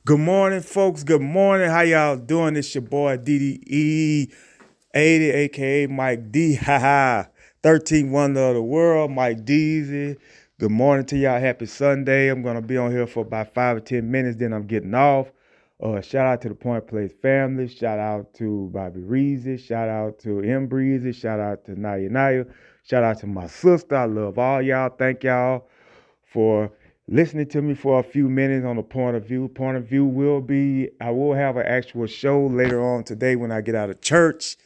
Good morning, folks. Good morning. How y'all doing? It's your boy DDE 80, aka Mike D. Haha. 13 Wonder of the World, Mike Deezy. Good morning to y'all. Happy Sunday. I'm gonna be on here for about 5 or 10 minutes, then I'm getting off. Shout out to the Point Place family. Shout out to Bobby Reezy. Shout out to M Breezy. Shout out to Naya Naya. Shout out to my sister. I love all y'all. Thank y'all for listening to me for a few minutes on the point of view. Point of view will be, I will have an actual show later on today when I get out of church.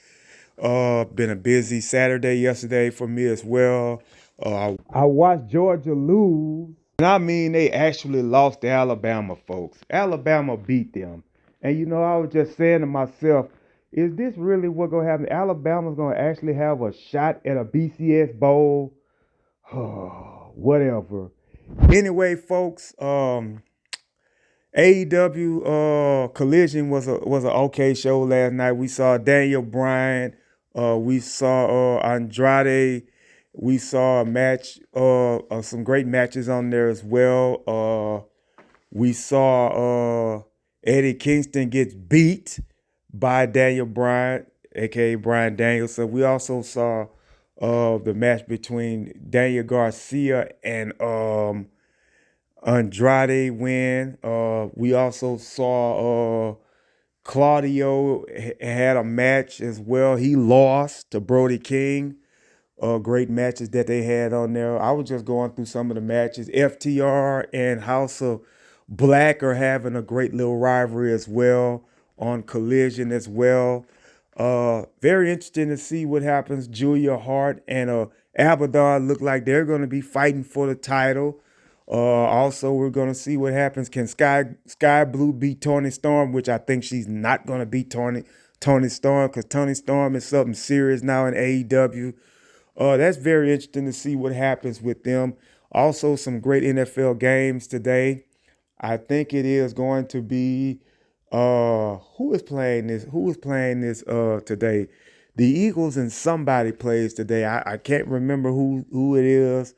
Been a busy Saturday yesterday for me as well. I watched Georgia lose. And I mean, they actually lost to Alabama, folks. Alabama beat them. And I was just saying to myself, is this really what gonna happen? Alabama's gonna actually have a shot at a BCS bowl? Whatever. Anyway, folks, AEW Collision was an okay show last night. We saw Daniel Bryan, we saw Andrade, we saw a match, some great matches on there as well. We saw Eddie Kingston gets beat by Daniel Bryan, aka Bryan Danielson. We also saw the match between Daniel Garcia and Andrade win. We also saw Claudio had a match as well. He lost to Brody King. Great matches that they had on there. I was just going through some of the matches. FTR and House of Black are having a great little rivalry as well on Collision as well. Very interesting to see what happens. Julia Hart and Abaddon look like they're going to be fighting for the title. Also, we're going to see what happens. Can Sky Blue beat Tony Storm, which I think she's not going to beat Tony Storm, because Tony Storm is something serious now in AEW. That's very interesting to see what happens with them. Also, some great NFL games today. I think it is going to be who is playing this? Who is playing this today? The Eagles and somebody plays today. I can't remember who it is.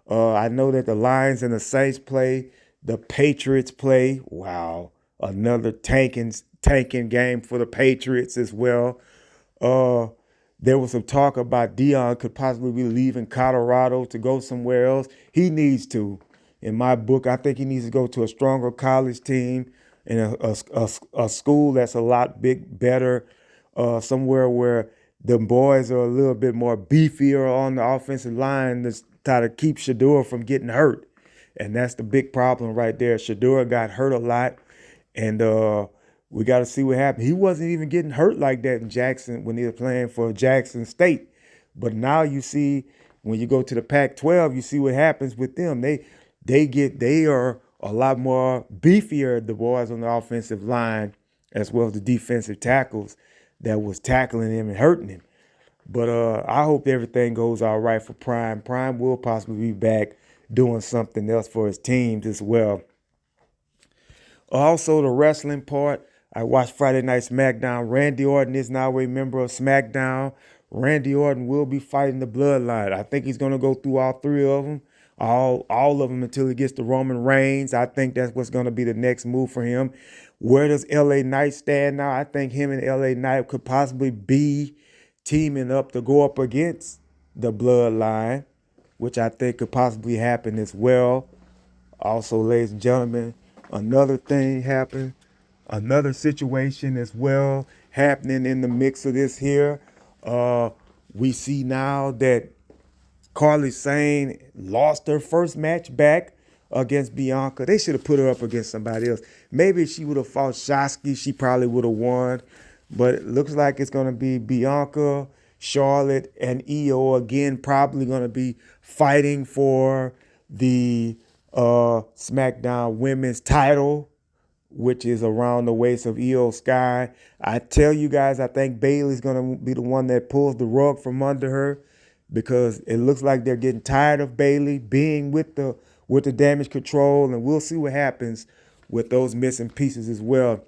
I know that the Lions and the Saints play. The Patriots play. Wow, another tanking game for the Patriots as well. Uh, there was some talk about Dion could possibly be leaving Colorado to go somewhere else. He needs to. In my book, I think he needs to go to a stronger college team and a school that's a lot better, somewhere where the boys are a little bit more beefier on the offensive line to try to keep Shador from getting hurt. And that's the big problem right there. Shador got hurt a lot, and we got to see what happens. He wasn't even getting hurt like that in Jackson when he was playing for Jackson State. But now you see, when you go to the Pac-12, you see what happens with them. They are a lot more beefier, the boys on the offensive line, as well as the defensive tackles that was tackling him and hurting him. But I hope everything goes all right for Prime. Prime will possibly be back doing something else for his teams as well. Also, the wrestling part, I watched Friday Night SmackDown. Randy Orton is now a member of SmackDown. Randy Orton will be fighting the Bloodline. I think he's going to go through all three of them, all of them until he gets to Roman Reigns. I think that's what's going to be the next move for him. Where does LA Knight stand now? I think him and LA Knight could possibly be teaming up to go up against the Bloodline, which I think could possibly happen as well. Also, ladies and gentlemen, another thing happened, another situation as well happening in the mix of this here. We see now that Carly Sane lost her first match back against Bianca. They should have put her up against somebody else. Maybe if she would have fought Shotzi, she probably would have won. But it looks like it's going to be Bianca, Charlotte, and Io again, probably going to be fighting for the SmackDown Women's title, which is around the waist of Io Sky. I tell you guys, I think Bayley's going to be the one that pulls the rug from under her, because it looks like they're getting tired of Bayley being with the Damage Control, and we'll see what happens with those missing pieces as well.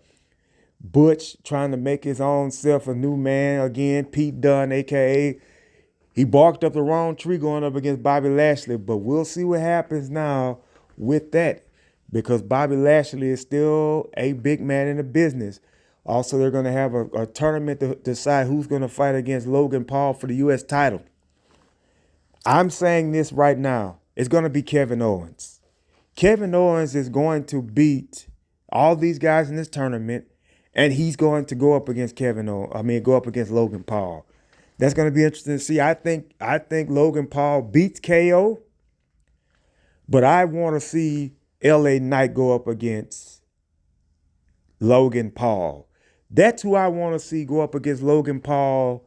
Butch trying to make his own self a new man again. Pete Dunne, a.k.a. he barked up the wrong tree going up against Bobby Lashley, but we'll see what happens now with that. because Bobby Lashley is still a big man in the business. Also, they're going to have a tournament to decide who's going to fight against Logan Paul for the U.S. title. I'm saying this right now. It's going to be Kevin Owens. Kevin Owens is going to beat all these guys in this tournament, and he's going to go up against go up against Logan Paul. That's going to be interesting to see. I think Logan Paul beats KO, but I want to see LA Knight go up against Logan Paul. That's who I want to see go up against Logan Paul.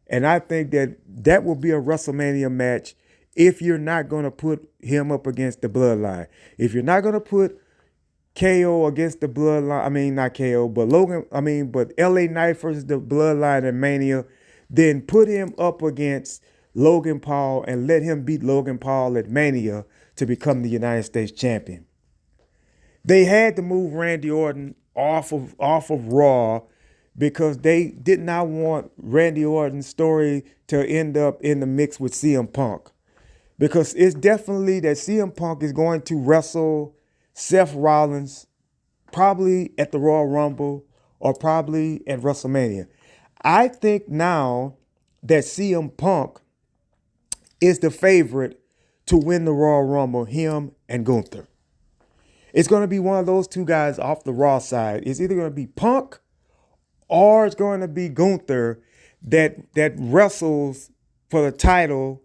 And I think that will be a WrestleMania match if you're not going to put him up against the Bloodline. If you're not going to put KO against the Bloodline, not KO, but LA Knight versus the Bloodline and Mania, then put him up against Logan Paul and let him beat Logan Paul at Mania to become the United States champion. They had to move Randy Orton off of Raw because they did not want Randy Orton's story to end up in the mix with CM Punk. Because it's definitely that CM Punk is going to wrestle Seth Rollins probably at the Royal Rumble or probably at WrestleMania. I think now that CM Punk is the favorite to win the Royal Rumble, him and Gunther. It's going to be one of those two guys off the Raw side. It's either going to be Punk or it's going to be Gunther that wrestles for the title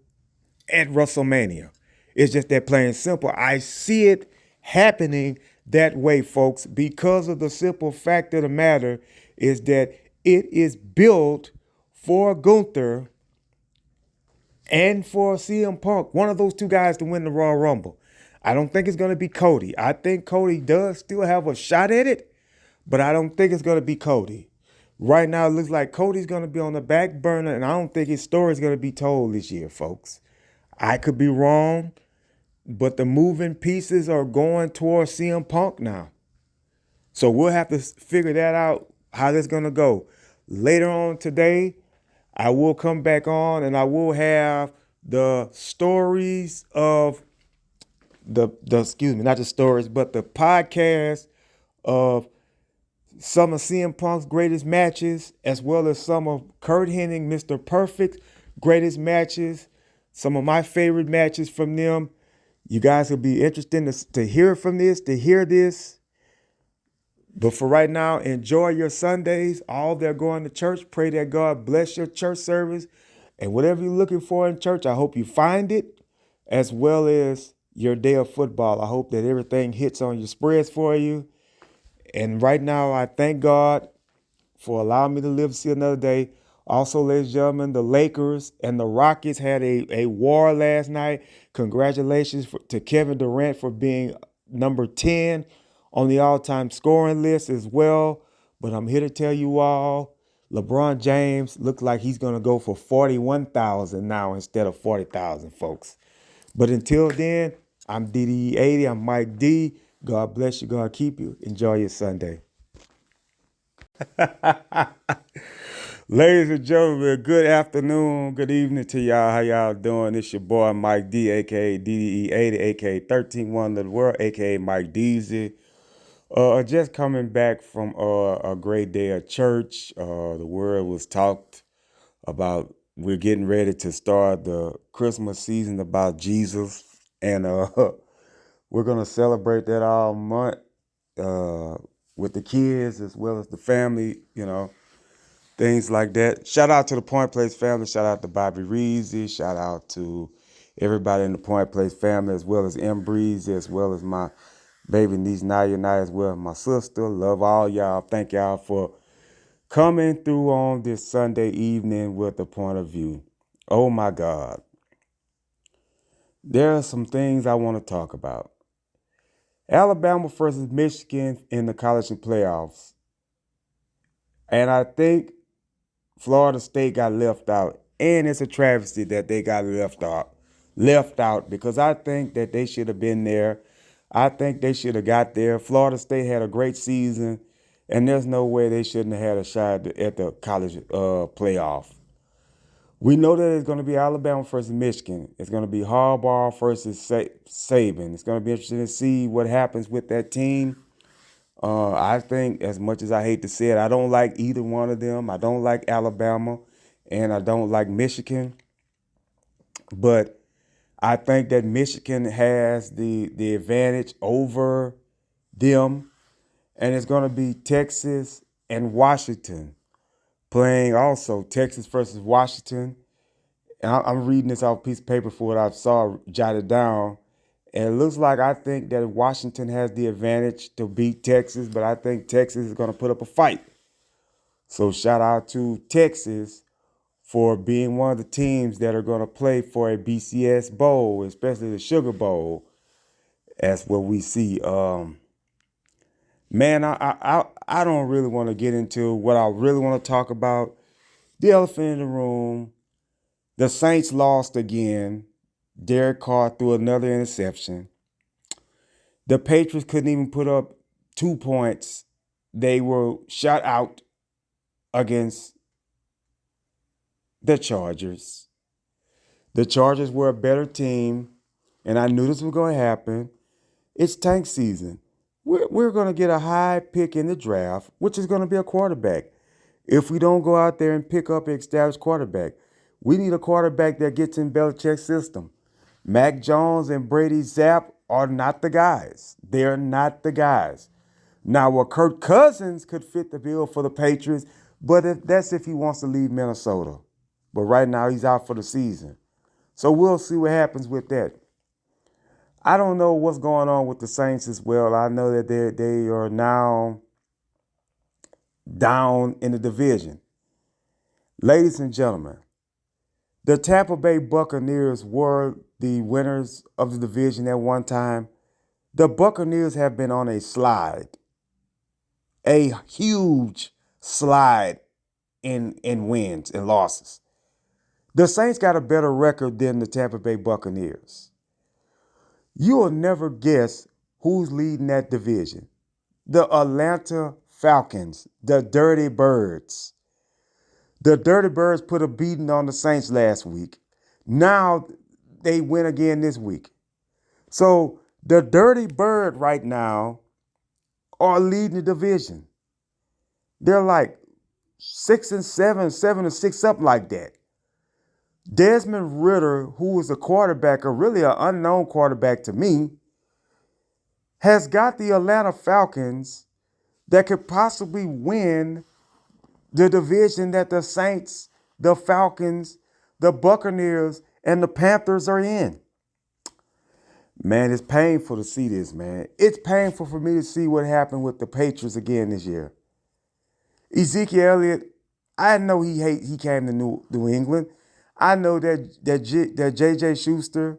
at WrestleMania. It's just that plain and simple. I see it happening that way, folks, because of the simple fact of the matter is that it is built for Gunther and for CM Punk, one of those two guys to win the Royal Rumble. I don't think it's going to be Cody. I think Cody does still have a shot at it, but I don't think it's going to be Cody. Right now, it looks like Cody's going to be on the back burner, and I don't think his story is going to be told this year, folks. I could be wrong, but the moving pieces are going towards CM Punk now. So we'll have to figure that out, how that's going to go. Later on today, I will come back on and I will have the stories of not the stories, but the podcast of some of CM Punk's greatest matches, as well as some of Kurt Hennig, Mr. Perfect's greatest matches, some of my favorite matches from them. You guys will be interested to hear this. But for right now, enjoy your Sundays. All that are going to church, pray that God bless your church service. And whatever you're looking for in church, I hope you find it, as well as your day of football. I hope that everything hits on your spreads for you. And right now, I thank God for allowing me to live to see another day. Also, ladies and gentlemen, the Lakers and the Rockets had a war last night. Congratulations to Kevin Durant for being number 10 on the all-time scoring list as well. But I'm here to tell you all, LeBron James looks like he's going to go for 41,000 now instead of 40,000, folks. But until then, I'm DDE80. I'm Mike D. God bless you. God keep you. Enjoy your Sunday. Ladies and gentlemen, good afternoon, good evening to y'all. How y'all doing? It's your boy Mike D, aka DDE80, aka 13-1 Little World, aka Mike Deezy. Just coming back from a great day at church. The word was talked about. We're getting ready to start the Christmas season about Jesus, and we're gonna celebrate that all month with the kids as well as the family. Things like that. Shout out to the Point Place family. Shout out to Bobby Reezy. Shout out to everybody in the Point Place family, as well as M. Breezy, as well as my baby niece Naya, as well as my sister. Love all y'all. Thank y'all for coming through on this Sunday evening with a point of view. Oh my God. There are some things I want to talk about. Alabama versus Michigan in the college playoffs. And I think Florida State got left out. And it's a travesty that they got left out because I think that they should have been there. I think they should have got there. Florida State had a great season, and there's no way they shouldn't have had a shot at the college playoff. We know that it's going to be Alabama versus Michigan. It's going to be Harbaugh versus Saban. It's going to be interesting to see what happens with that team. I think, as much as I hate to say it, I don't like either one of them. I don't like Alabama, and I don't like Michigan. But I think that Michigan has the advantage over them, and it's going to be Texas and Washington playing also Texas versus Washington. And I'm reading this off a piece of paper for what I saw jotted down. And it looks like I think that Washington has the advantage to beat Texas, but I think Texas is going to put up a fight. So shout out to Texas for being one of the teams that are going to play for a BCS Bowl, especially the Sugar Bowl. That's what we see. Man, I don't really want to get into what I really want to talk about. The elephant in the room. The Saints lost again. Derek Carr threw another interception. The Patriots couldn't even put up 2 points. They were shut out against the Chargers. The Chargers were a better team, and I knew this was going to happen. It's tank season. We're going to get a high pick in the draft, which is going to be a quarterback. If we don't go out there and pick up an established quarterback, we need a quarterback that gets in Belichick's system. Mac Jones and Brady Zapp are not the guys. They're not the guys. Now, well, Kirk Cousins could fit the bill for the Patriots, but that's if he wants to leave Minnesota. But right now, he's out for the season. So we'll see what happens with that. I don't know what's going on with the Saints as well. I know that they are now down in the division. Ladies and gentlemen, the Tampa Bay Buccaneers were the winners of the division at one time. The Buccaneers have been on a slide, a huge slide in wins and losses. The Saints got a better record than the Tampa Bay Buccaneers. You will never guess who's leading that division. The Atlanta Falcons, the Dirty Birds. The Dirty Birds put a beating on the Saints last week. Now they win again this week. So the Dirty Bird right now are leading the division. They're like 6-7, 7-6, something like that. Desmond Ridder, who is a quarterback, or really an unknown quarterback to me, has got the Atlanta Falcons that could possibly win the division that the Saints, the Falcons, the Buccaneers, and the Panthers are in. Man, it's painful to see this, man. It's painful for me to see what happened with the Patriots again this year. Ezekiel Elliott, I know he came to New England. I know that J.J. Schuster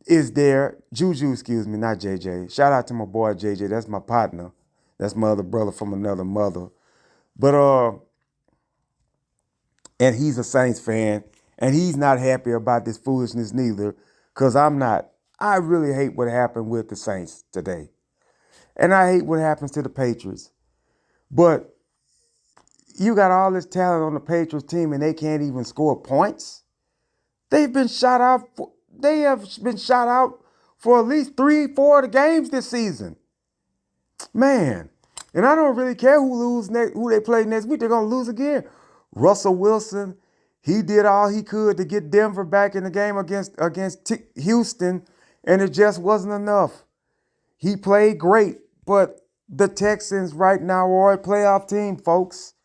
is there. Juju, excuse me, not J.J. Shout out to my boy J.J. That's my partner. That's my other brother from another mother. But and he's a Saints fan, and he's not happy about this foolishness neither, because I'm not. I really hate what happened with the Saints today. And I hate what happens to the Patriots. But you got all this talent on the Patriots team and they can't even score points. They've been shot out. They have been shot out for at least 3-4 of the games this season. Man, and I don't really care who they play next week. They're gonna lose again. Russell Wilson, he did all he could to get Denver back in the game against Houston, and it just wasn't enough. He played great, but the Texans right now are a playoff team, folks.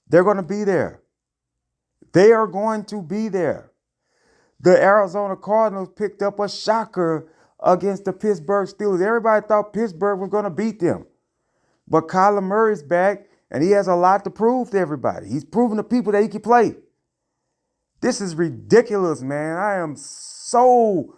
They're going to be there. They are going to be there. The Arizona Cardinals picked up a shocker against the Pittsburgh Steelers. Everybody thought Pittsburgh was going to beat them. But Kyler Murray's back, and he has a lot to prove to everybody. He's proven to people that he can play. This is ridiculous, man. I am so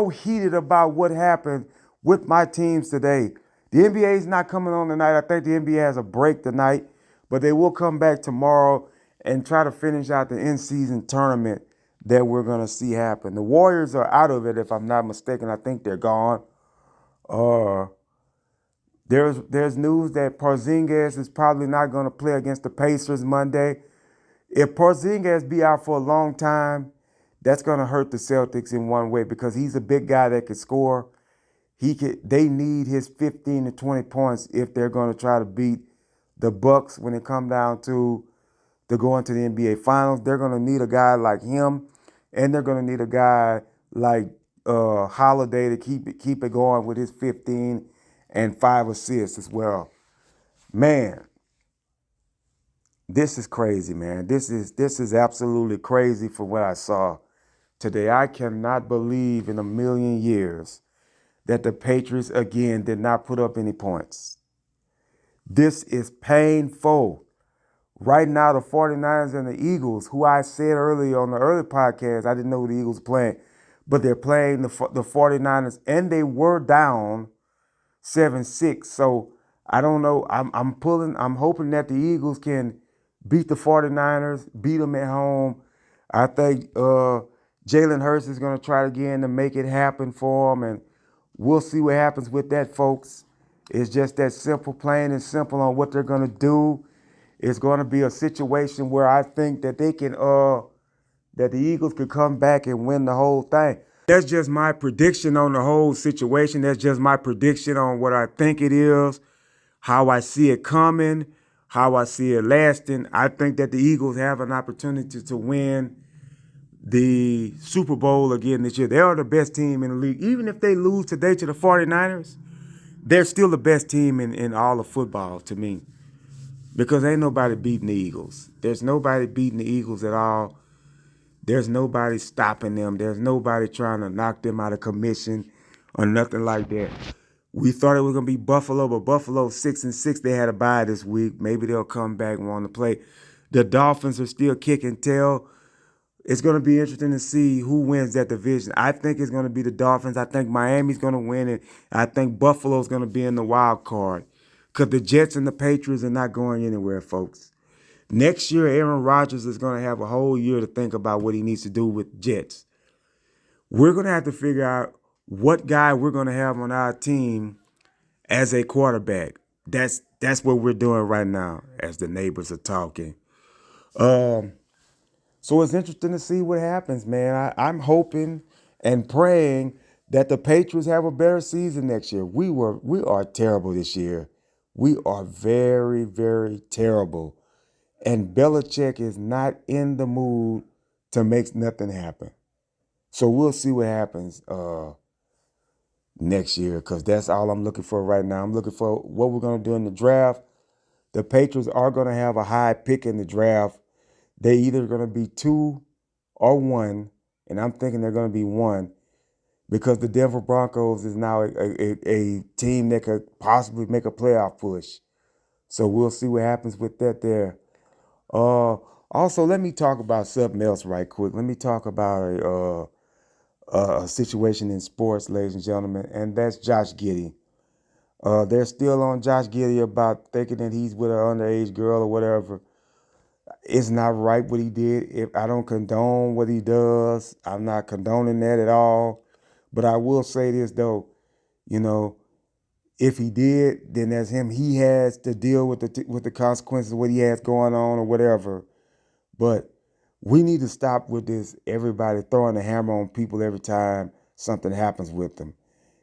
heated about what happened with my teams today. The NBA is not coming on tonight. I think the NBA has a break tonight, but they will come back tomorrow and try to finish out the in-season tournament that we're going to see happen. The Warriors are out of it, if I'm not mistaken. I think they're gone. There's news that Porzingis is probably not going to play against the Pacers Monday. If Porzingis be out for a long time, that's going to hurt the Celtics in one way because he's a big guy that can score. They need his 15 to 20 points if they're going to try to beat the Bucks when it come down to go into the NBA Finals. They're going to need a guy like him, and they're going to need a guy like Holiday to keep it going with his 15 and 5 assists as well. Man, this is crazy, man. This is absolutely crazy for what I saw today. I cannot believe in a million years that the Patriots again did not put up any points. This is painful. Right now, the 49ers and the Eagles, who I said earlier on the early podcast, I didn't know who the Eagles were playing, but they're playing the 49ers, and they were down 7-6. So I don't know. I'm hoping that the Eagles can beat the 49ers, beat them at home. I think Jalen Hurts is going to try again to make it happen for them, and we'll see what happens with that, folks. It's just that simple, plain and simple on what they're going to do. It's going to be a situation where I think that that the Eagles could come back and win the whole thing. That's just my prediction on the whole situation. That's just my prediction on what I think it is, how I see it coming, how I see it lasting. I think that the Eagles have an opportunity to win the Super Bowl again this year. They are the best team in the league. Even if they lose today to the 49ers, they're still the best team in all of football to me. Because ain't nobody beating the Eagles. There's nobody beating the Eagles at all. There's nobody stopping them. There's nobody trying to knock them out of commission or nothing like that. We thought it was going to be Buffalo, but Buffalo 6-6. They had a bye this week. Maybe they'll come back and want to play. The Dolphins are still kicking tail. It's going to be interesting to see who wins that division. I think it's going to be the Dolphins. I think Miami's going to win it. I think Buffalo's going to be in the wild card. Because the Jets and the Patriots are not going anywhere, folks. Next year, Aaron Rodgers is going to have a whole year to think about what he needs to do with Jets. We're going to have to figure out what guy we're going to have on our team as a quarterback. That's what we're doing right now as the neighbors are talking. So it's interesting to see what happens, man. I'm hoping and praying that the Patriots have a better season next year. We are terrible this year. We are very, very terrible. And Belichick is not in the mood to make nothing happen. So we'll see what happens next year, because that's all I'm looking for right now. I'm looking for what we're going to do in the draft. The Patriots are going to have a high pick in the draft. They either going to be 2 or 1, and I'm thinking they're going to be 1, because the Denver Broncos is now a team that could possibly make a playoff push. So we'll see what happens with that there. Also, let me talk about something else right quick. Let me talk about a situation in sports, ladies and gentlemen, and that's Josh Giddey. They're still on Josh Giddey about thinking that he's with an underage girl or whatever. It's not right what he did. If I don't condone what he does, I'm not condoning that at all. But I will say this though, you know, if he did, then that's him. He has to deal with the consequences of what he has going on or whatever. But we need to stop with this. Everybody throwing the hammer on people every time something happens with them.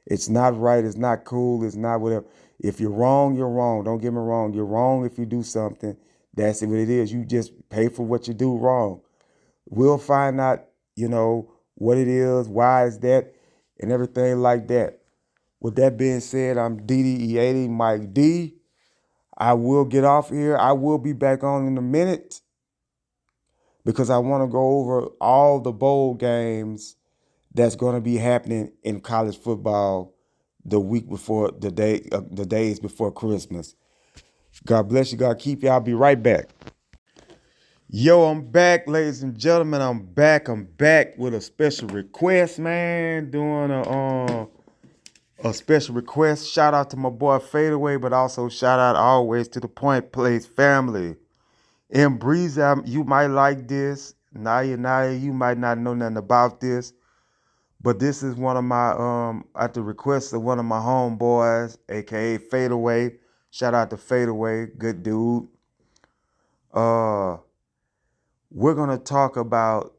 It's not right. It's not cool. It's not whatever. If you're wrong, you're wrong. Don't get me wrong. You're wrong if you do something. That's what it is. You just pay for what you do wrong. We'll find out, what it is, why is that, and everything like that. With that being said, I'm DDE80 Mike D. I will get off here. I will be back on in a minute because I want to go over all the bowl games that's going to be happening in college football the week before the days before Christmas. God bless you. God keep you. I'll be right back. Yo, I'm back, ladies and gentlemen. I'm back with a special request, man. Doing a special request. Shout out to my boy Fadeaway, but also shout out always to the Point Place family. And Breeze, you might like this. Naya, you might not know nothing about this. But this is one of my, at the request of one of my homeboys, aka Fadeaway. Shout out to Fadeaway, good dude. we're going to talk about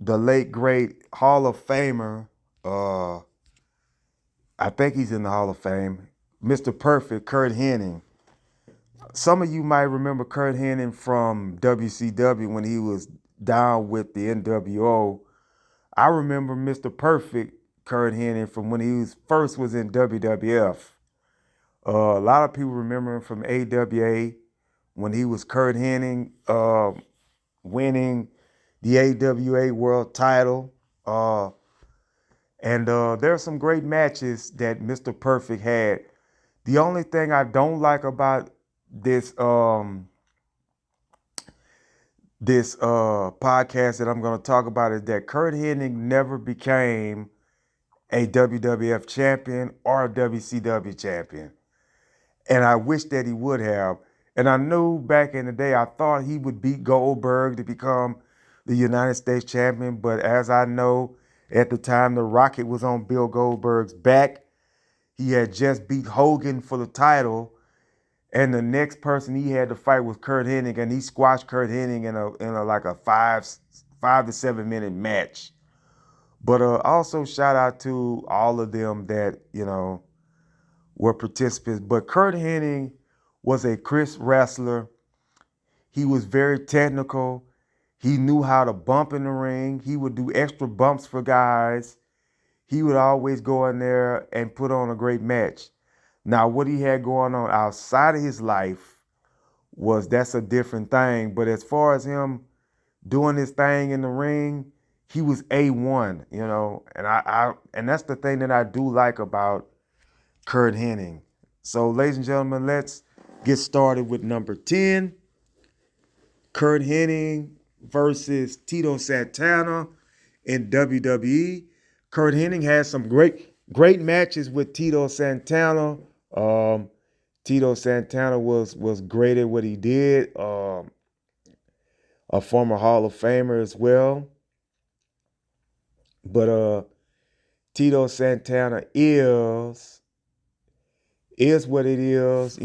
the late, great Hall of Famer. Uh, I think he's in the Hall of Fame. Mr. Perfect, Kurt Hennig. Some of you might remember Kurt Hennig from WCW when he was down with the NWO. I remember Mr. Perfect, Kurt Hennig, from when he first was in WWF. A lot of people remember him from AWA when he was Kurt Hennig, winning the AWA World Title. And there are some great matches that Mr. Perfect had. The only thing I don't like about this podcast that I'm going to talk about is that Kurt Hennig never became a WWF champion or a WCW champion. And I wish that he would have. And I knew back in the day, I thought he would beat Goldberg to become the United States champion. But as I know, at the time the Rocket was on Bill Goldberg's back, he had just beat Hogan for the title. And the next person he had to fight was Kurt Hennig, and he squashed Kurt Hennig in a like a 5 to 7 minute match. But also shout out to all of them that were participants. But Kurt Hennig was a crisp wrestler. He was very technical. He knew how to bump in the ring. He would do extra bumps for guys. He would always go in there and put on a great match. Now, what he had going on outside of his life that's a different thing. But as far as him doing his thing in the ring, he was A1, and that's the thing that I do like about Kurt Hennig. So, ladies and gentlemen, let's get started with number 10. Kurt Hennig versus Tito Santana in WWE. Kurt Hennig had some great matches with Tito Santana. Tito Santana was great at what he did. A former Hall of Famer as well. But Tito Santana is what it is,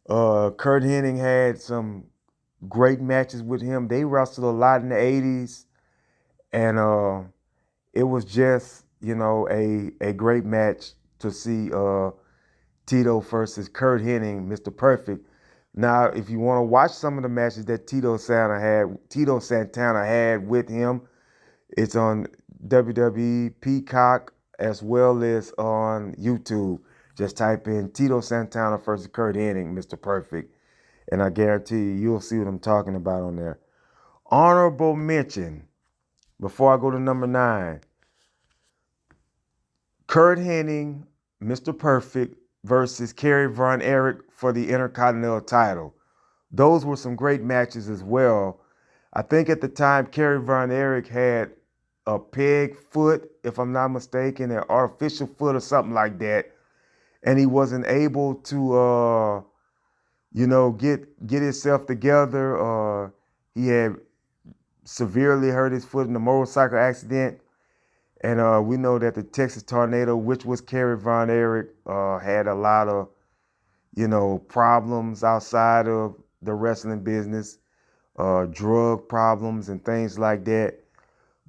Kurt Hennig had some great matches with him. They wrestled a lot in the 80s. And it was just, a great match to see Tito versus Kurt Hennig, Mr. Perfect. Now, if you want to watch some of the matches that Tito Santana had with him, it's on WWE Peacock as well as on YouTube. Just type in Tito Santana versus Kurt Hennig, Mr. Perfect, and I guarantee you'll see what I'm talking about on there. Honorable mention, before I go to number 9, Kurt Hennig, Mr. Perfect versus Kerry Von Erich for the Intercontinental title. Those were some great matches as well. I think at the time Kerry Von Erich had a peg foot, if I'm not mistaken, an artificial foot or something like that. And he wasn't able to, get himself together. He had severely hurt his foot in a motorcycle accident. And we know that the Texas tornado, which was Kerry Von Erich, had a lot of, problems outside of the wrestling business, drug problems and things like that.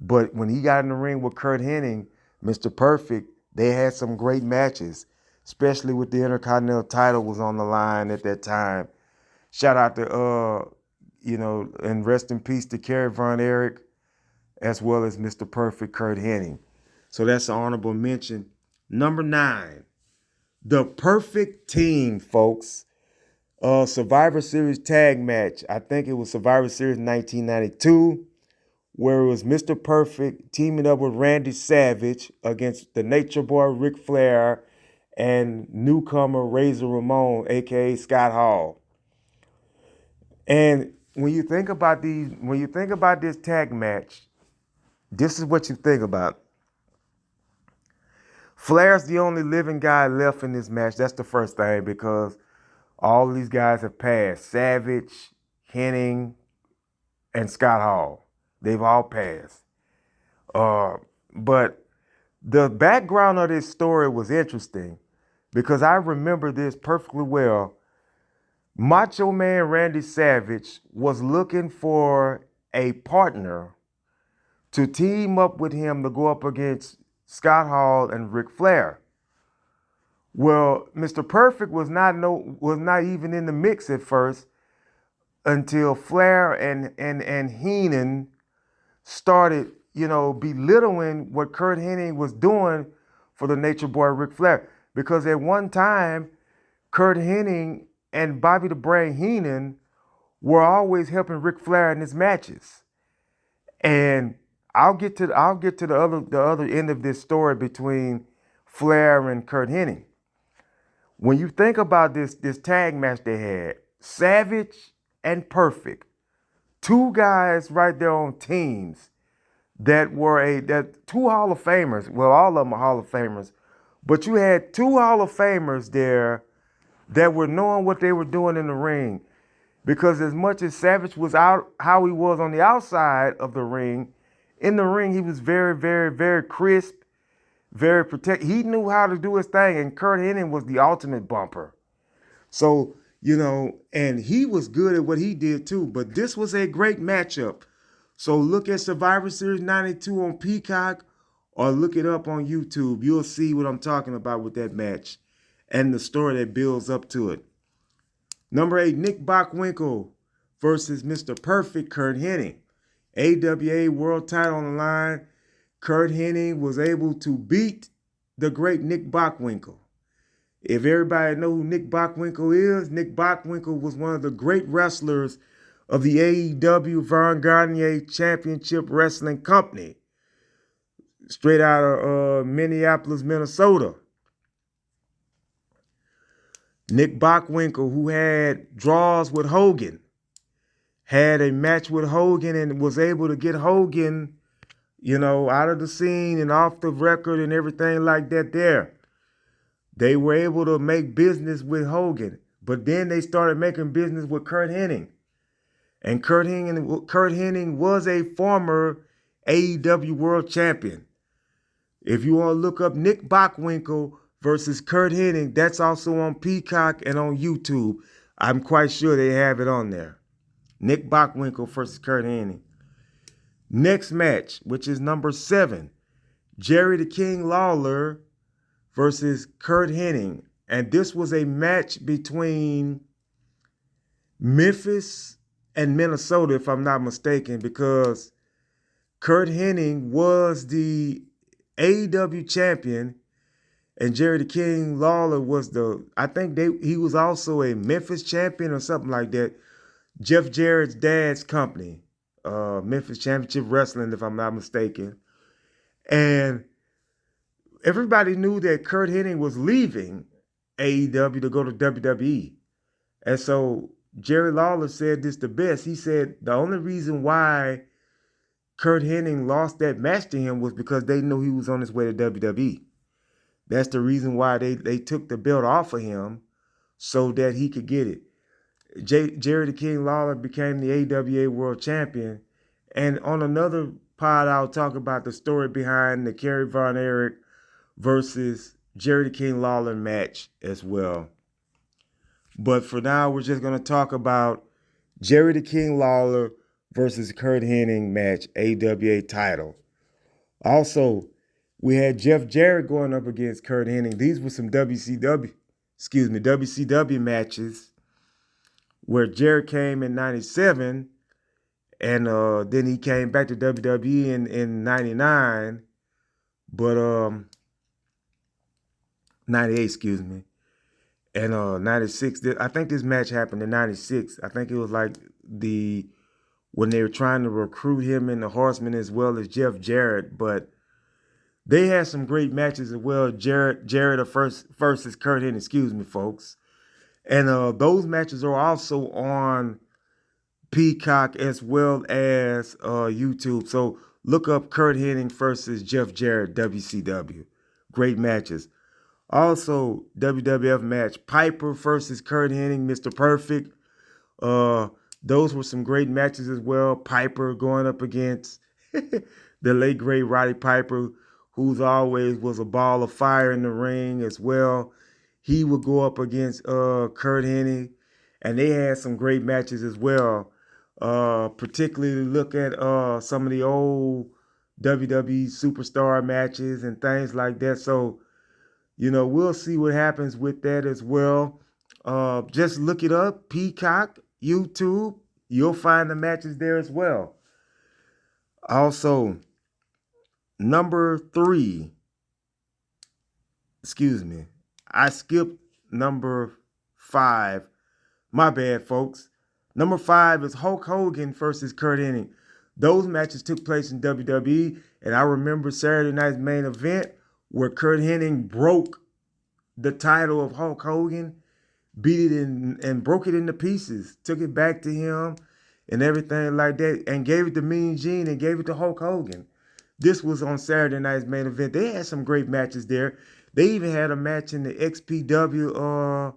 But when he got in the ring with Kurt Hennig, Mr. Perfect, they had some great matches, especially with the Intercontinental title was on the line at that time. Shout out to, and rest in peace to Kerry Von Erich, as well as Mr. Perfect, Kurt Hennig. So that's an honorable mention. Number 9, the Perfect Team, folks. Survivor Series tag match. I think it was Survivor Series 1992, where it was Mr. Perfect teaming up with Randy Savage against the Nature Boy Ric Flair and newcomer Razor Ramon, aka Scott Hall. And when you think about this tag match, this is what you think about. Flair's the only living guy left in this match. That's the first thing, because all these guys have passed. Savage, Hennig, and Scott Hall. They've all passed. But the background of this story was interesting, because I remember this perfectly well. Macho Man Randy Savage was looking for a partner to team up with him to go up against Scott Hall and Ric Flair. Well, Mr. Perfect was not even in the mix at first until Flair and Heenan started, belittling what Kurt Hennig was doing for the Nature Boy Ric Flair. Because at one time, Kurt Hennig and Bobby the Brain Heenan were always helping Ric Flair in his matches. And I'll get to the other end of this story between Flair and Kurt Hennig. When you think about this tag match they had, Savage and Perfect, two guys right there on teams that two Hall of Famers. Well, all of them are Hall of Famers, but you had two Hall of Famers there that were knowing what they were doing in the ring. Because as much as Savage was out how he was on the outside of the ring, in the ring he was very, very, very crisp, very protected. He knew how to do his thing, and Kurt Hennig was the ultimate bumper. So, and he was good at what he did too. But this was a great matchup. So look at Survivor Series 92 on Peacock or look it up on YouTube. You'll see what I'm talking about with that match and the story that builds up to it. Number 8, Nick Bockwinkel versus Mr. Perfect, Kurt Hennig. AWA World Title on the line. Kurt Hennig was able to beat the great Nick Bockwinkel. If everybody know who Nick Bockwinkel is, Nick Bockwinkel was one of the great wrestlers of the AEW Vaughn Garnier Championship Wrestling Company, straight out of Minneapolis, Minnesota. Nick Bockwinkel, who had draws with Hogan, had a match with Hogan and was able to get Hogan, out of the scene and off the record and everything like that there. They were able to make business with Hogan, but then they started making business with Kurt Hennig. And Kurt Hennig was a former AEW World Champion. If you want to look up Nick Bockwinkel versus Kurt Hennig, that's also on Peacock and on YouTube. I'm quite sure they have it on there. Nick Bockwinkel versus Kurt Hennig. Next match, which is number 7, Jerry the King Lawler versus Kurt Hennig. And this was a match between Memphis and Minnesota, if I'm not mistaken, because Kurt Hennig was the AEW champion and Jerry the King Lawler was he was also a Memphis champion or something like that. Jeff Jarrett's dad's company, Memphis Championship Wrestling, if I'm not mistaken. And everybody knew that Kurt Hennig was leaving AEW to go to WWE. And so Jerry Lawler said this the best. He said the only reason why Kurt Hennig lost that match to him was because they knew he was on his way to WWE. That's the reason why they took the belt off of him so that he could get it. Jerry the King Lawler became the AWA World Champion. And on another pod, I'll talk about the story behind the Kerry Von Erich versus Jerry the King Lawler match as well. But for now, we're just going to talk about Jerry the King Lawler versus Kurt Hennig match, AWA title. Also, we had Jeff Jarrett going up against Kurt Hennig. These were some WCW matches where Jarrett came in 97 and then he came back to WWE in 99, but 98, and 96. I think this match happened in 96. I think it was like when they were trying to recruit him in the Horsemen as well as Jeff Jarrett, but they had some great matches as well. Jarrett versus Kurt Hennig, folks. And those matches are also on Peacock as well as YouTube. So look up Kurt Hennig versus Jeff Jarrett, WCW. Great matches. Also, WWF match, Piper versus Kurt Hennig, Mr. Perfect. Those were some great matches as well. Piper going up against the late, great Roddy Piper, who's always was a ball of fire in the ring as well. He would go up against Kurt Hennig. and they had some great matches as well. Particularly look at some of the old WWE superstar matches and things like that. So, we'll see what happens with that as well. Just look it up, Peacock, YouTube. You'll find the matches there as well. Also, number 3, excuse me, I skipped number 5. My bad, folks. Number 5 is Hulk Hogan versus Curt Hennig. Those matches took place in WWE, and I remember Saturday night's main event where Curt Hennig broke the title of Hulk Hogan, beat it in and broke it into pieces, took it back to him and everything like that, and gave it to Mean Gene and gave it to Hulk Hogan. This was on Saturday night's main event. They had some great matches there. They even had a match in the XPW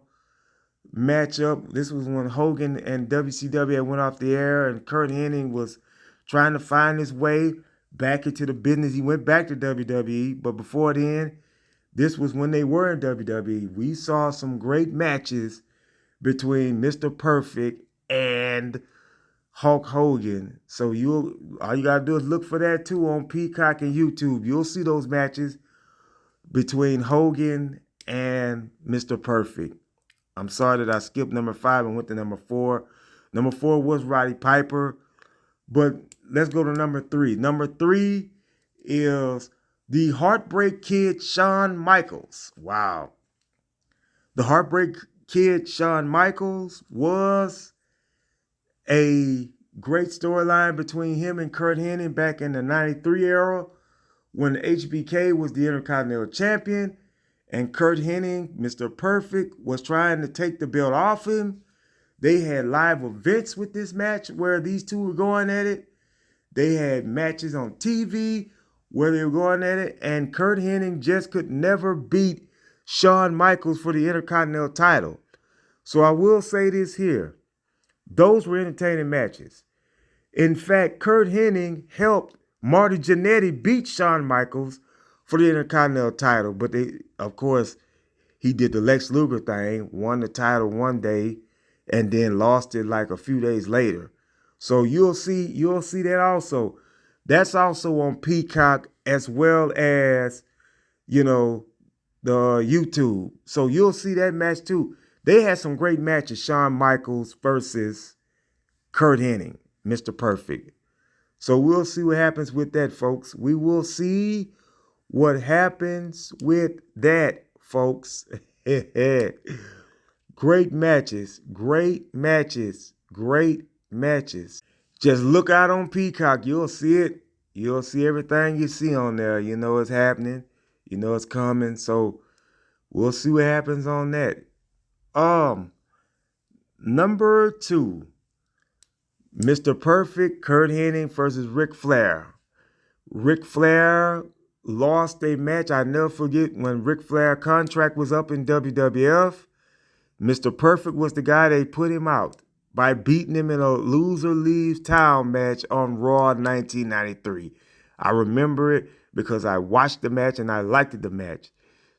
matchup. This was when Hogan and WCW had went off the air, and Curt Hennig was trying to find his way back into the business. He went back to WWE, but before then, this was when they were in WWE. We saw some great matches between Mr. Perfect and Hulk Hogan. So all you gotta do is look for that too on Peacock and YouTube. You'll see those matches between Hogan and Mr. Perfect. I'm sorry that I skipped number 5 and went to number 4. Number 4 was Roddy Piper, but let's go to number 3. Number 3 is the Heartbreak Kid, Shawn Michaels. Wow. The Heartbreak Kid, Shawn Michaels, was a great storyline between him and Curt Hennig back in the 93 era when HBK was the Intercontinental Champion and Curt Hennig, Mr. Perfect, was trying to take the belt off him. They had live events with this match where these two were going at it. They had matches on TV where they were going at it, and Curt Hennig just could never beat Shawn Michaels for the Intercontinental title. So I will say this here. Those were entertaining matches. In fact, Curt Hennig helped Marty Jannetty beat Shawn Michaels for the Intercontinental title. But of course, he did the Lex Luger thing, won the title one day, and then lost it like a few days later. So you'll see that also. That's also on Peacock as well as, the YouTube. So you'll see that match too. They had some great matches, Shawn Michaels versus Curt Hennig, Mr. Perfect. So we'll see what happens with that, folks. We will see what happens with that, folks. Great matches, great matches, great matches. Just look out on Peacock. You'll see it. You'll see everything you see on there. You know it's happening. You know it's coming. So we'll see what happens on that. Number 2, Mr. Perfect, Curt Hennig versus Ric Flair. Ric Flair lost a match. I never forget when Ric Flair's contract was up in WWF. Mr. Perfect was the guy they put him out by beating him in a loser leaves town match on Raw 1993. I remember it because I watched the match and I liked the match.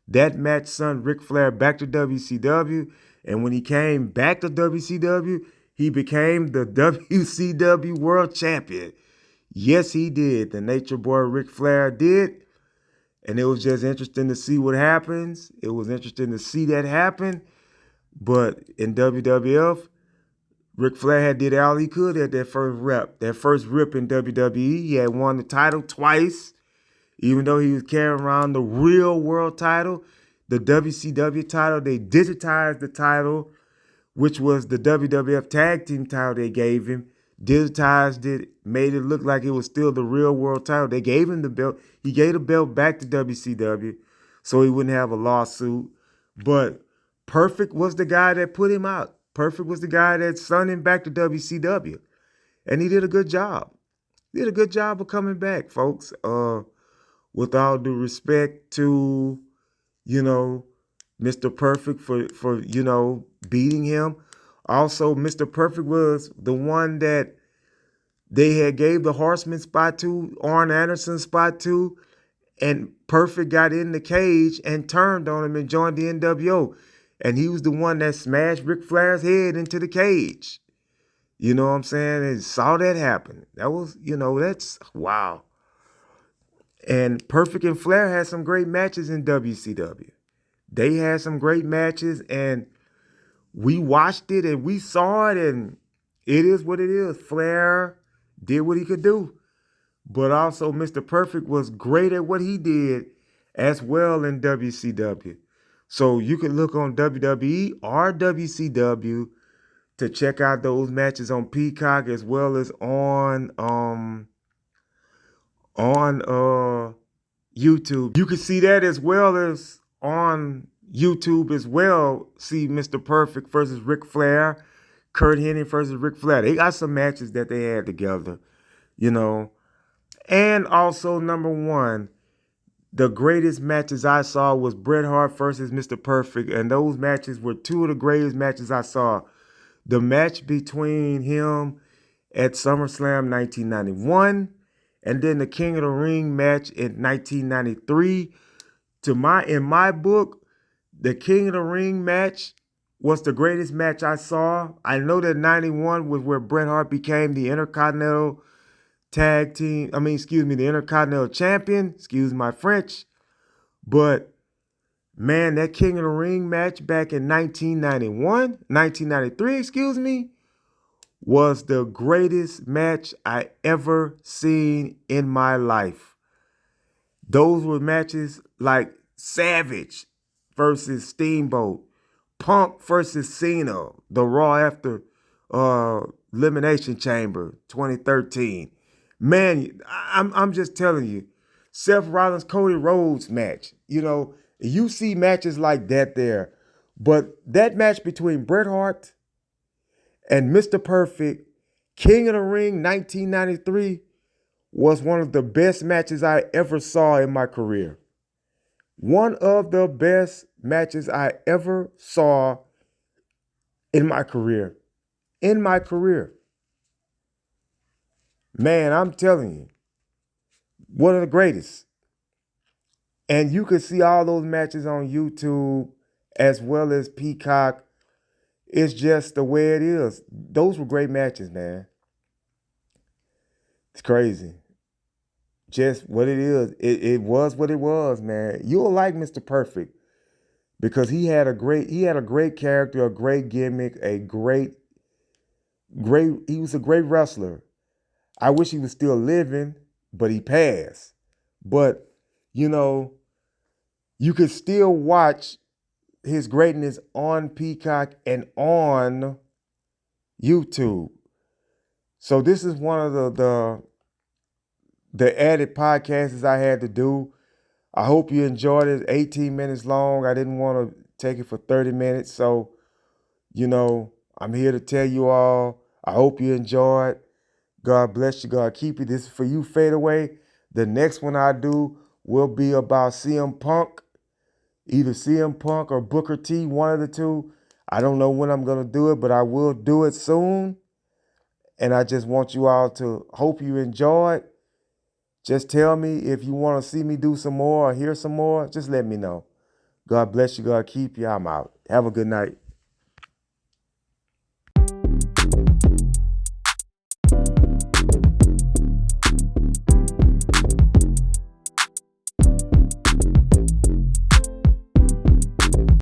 That match sent Ric Flair back to WCW, and when he came back to WCW, he became the WCW World Champion. Yes, he did. The Nature Boy Ric Flair did, and it was just interesting to see what happens. It was interesting to see that happen, but in WWF, Ric Flair had did all he could at that first rip in WWE. He had won the title twice. Even though he was carrying around the real world title, the WCW title, they digitized the title, which was the WWF Tag Team title they gave him. Digitized it, made it look like it was still the real world title. They gave him the belt. He gave the belt back to WCW so he wouldn't have a lawsuit. But Perfect was the guy that put him out. Perfect was the guy that sent him back to WCW. And he did a good job. He did a good job of coming back, folks. With all due respect to, Mr. Perfect for beating him. Also, Mr. Perfect was the one that they had gave the Horseman spot to, Arn Anderson spot to, and Perfect got in the cage and turned on him and joined the NWO. And he was the one that smashed Ric Flair's head into the cage. You know what I'm saying? And saw that happen. That was, that's wow. And Perfect and Flair had some great matches in WCW. They had some great matches, and we watched it and we saw it, and it is what it is. Flair did what he could do. But also, Mr. Perfect was great at what he did as well in WCW. So you can look on WWE or WCW to check out those matches on Peacock as well as on YouTube. You can see that as well as on YouTube as well. See Mr. Perfect versus Ric Flair, Kurt Hennig versus Ric Flair. They got some matches that they had together, you know. And also, number one, the greatest matches I saw was Bret Hart versus Mr. Perfect. And those matches were two of the greatest matches I saw. The match between him at SummerSlam 1991, and then the King of the Ring match in 1993. In my book, the King of the Ring match was the greatest match I saw. I know that 91 was where Bret Hart became the Intercontinental the Intercontinental Champion. Excuse my French. But man, that King of the Ring match back in 1993, was the greatest match I ever seen in my life. Those were matches like Savage versus Steamboat, Punk versus Cena, the Raw after Elimination Chamber 2013. Man, I'm just telling you, Seth Rollins Cody Rhodes match. You see matches like that there, but that match between Bret Hart and Mr. Perfect, King of the Ring 1993, was one of the best matches I ever saw in my career. One of the best matches I ever saw in my career. In my career. Man, I'm telling you, one of the greatest. And you can see all those matches on YouTube as well as Peacock. It's just the way it is. Those were great matches, man. It's crazy. Just what it is. It was what it was, man. You'll like Mr. Perfect because he had a great character, a great gimmick, he was a great wrestler. I wish he was still living, but he passed. But, you could still watch his greatness on Peacock and on YouTube. So this is one of the added podcasts I had to do. I hope you enjoyed it. 18 minutes long. I didn't want to take it for 30 minutes. So, I'm here to tell you all, I hope you enjoyed. God bless you. God keep you. This is for you, Fade Away. The next one I do will be about CM Punk. Either CM Punk or Booker T, one of the two. I don't know when I'm going to do it, but I will do it soon. And I just want you all to hope you enjoyed. Just tell me if you want to see me do some more or hear some more. Just let me know. God bless you. God keep you. I'm out. Have a good night.